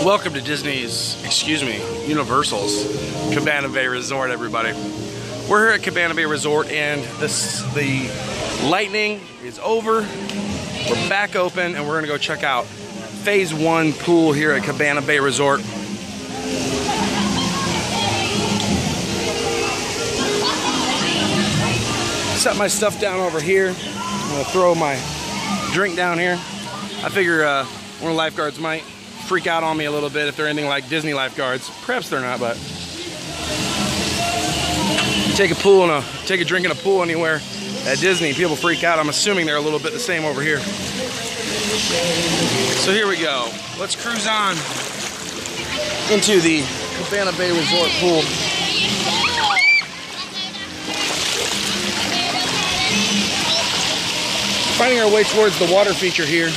Welcome to Universal's Cabana Bay Resort, everybody. We're here at Cabana Bay Resort, and the lightning is over. We're back open, and we're gonna go check out Phase 1 pool here at Cabana Bay Resort. Set my stuff down over here. I'm gonna throw my drink down here. I figure one of the lifeguards might freak out on me a little bit if they're anything like Disney lifeguards. Perhaps they're not, but take a drink in a pool anywhere at Disney, people freak out. I'm assuming they're a little bit the same over here. So here we go. Let's cruise on into the Cabana Bay Resort pool. Finding our way towards the water feature here.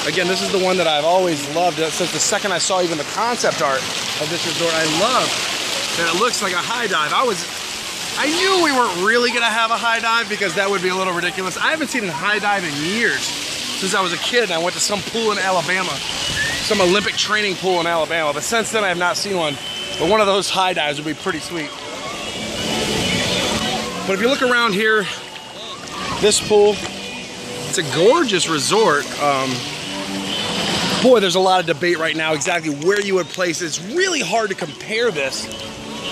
Again, this is the one that I've always loved since the second I saw even the concept art of this resort. I love that it looks like a high dive. I knew we weren't really gonna have a high dive because that would be a little ridiculous. I haven't seen a high dive in years, since I was a kid and I went to some pool in Alabama, some Olympic training pool in Alabama, but since then I have not seen one. But one of those high dives would be pretty sweet. But if you look around here, this pool, it's a gorgeous resort. Boy, there's a lot of debate right now exactly where you would place it. It's really hard to compare this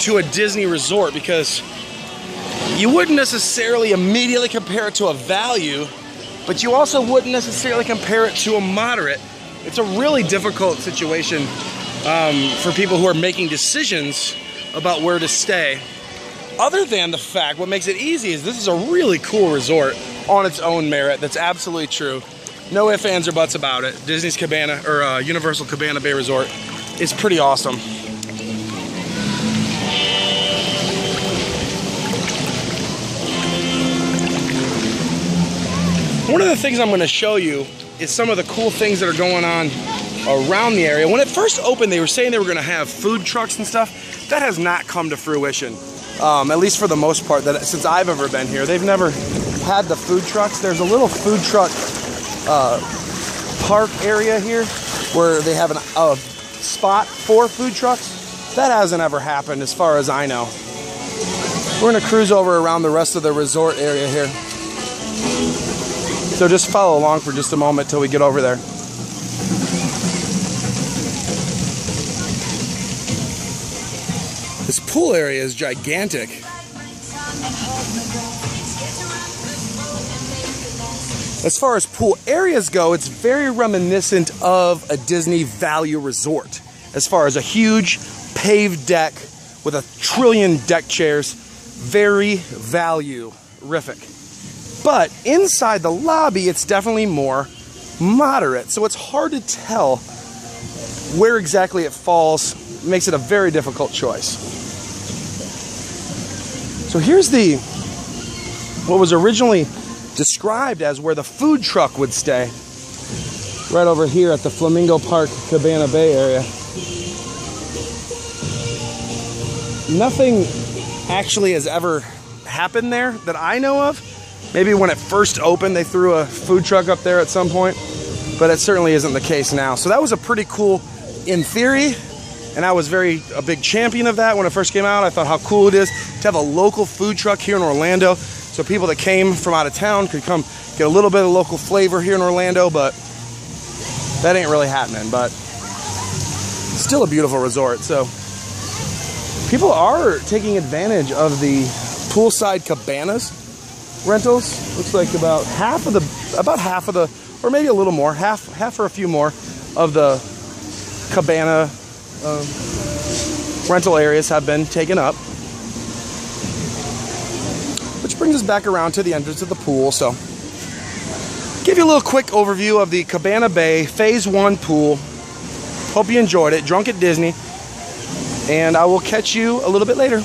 to a Disney resort because you wouldn't necessarily immediately compare it to a value, but you also wouldn't necessarily compare it to a moderate. It's a really difficult situation for people who are making decisions about where to stay. Other than the fact, what makes it easy is this is a really cool resort on its own merit. That's absolutely true. No ifs, ands, or buts about it. Disney's Cabana, or Universal Cabana Bay Resort is pretty awesome. One of the things I'm going to show you is some of the cool things that are going on around the area. When it first opened, they were saying they were going to have food trucks and stuff. That has not come to fruition, at least for the most part. That since I've ever been here, they've never had the food trucks. There's a little food truck park area here where they have a spot for food trucks. That hasn't ever happened as far as I know. We're going to cruise over around the rest of the resort area here. So just follow along for just a moment till we get over there. This pool area is gigantic. As far as pool areas go, it's very reminiscent of a Disney value resort. As far as a huge paved deck with 1 trillion deck chairs, very value-rific. But inside the lobby, it's definitely more moderate. So it's hard to tell where exactly it falls. It makes it a very difficult choice. So here's what was originally described as where the food truck would stay. Right over here at the Flamingo Park, Cabana Bay area. Nothing actually has ever happened there that I know of. Maybe when it first opened, they threw a food truck up there at some point, but it certainly isn't the case now. So that was a pretty cool, in theory, and I was a big champion of that when it first came out. I thought how cool it is to have a local food truck here in Orlando, so people that came from out of town could come get a little bit of local flavor here in Orlando, but that ain't really happening. But still a beautiful resort. So people are taking advantage of the poolside cabanas rentals. Looks like about half of the, or maybe a little more, half or a few more of the cabana rental areas have been taken up. Which brings us back around to the entrance of the pool. So, give you a little quick overview of the Cabana Bay Phase 1 pool. Hope you enjoyed it. Drunk at Disney. And I will catch you a little bit later.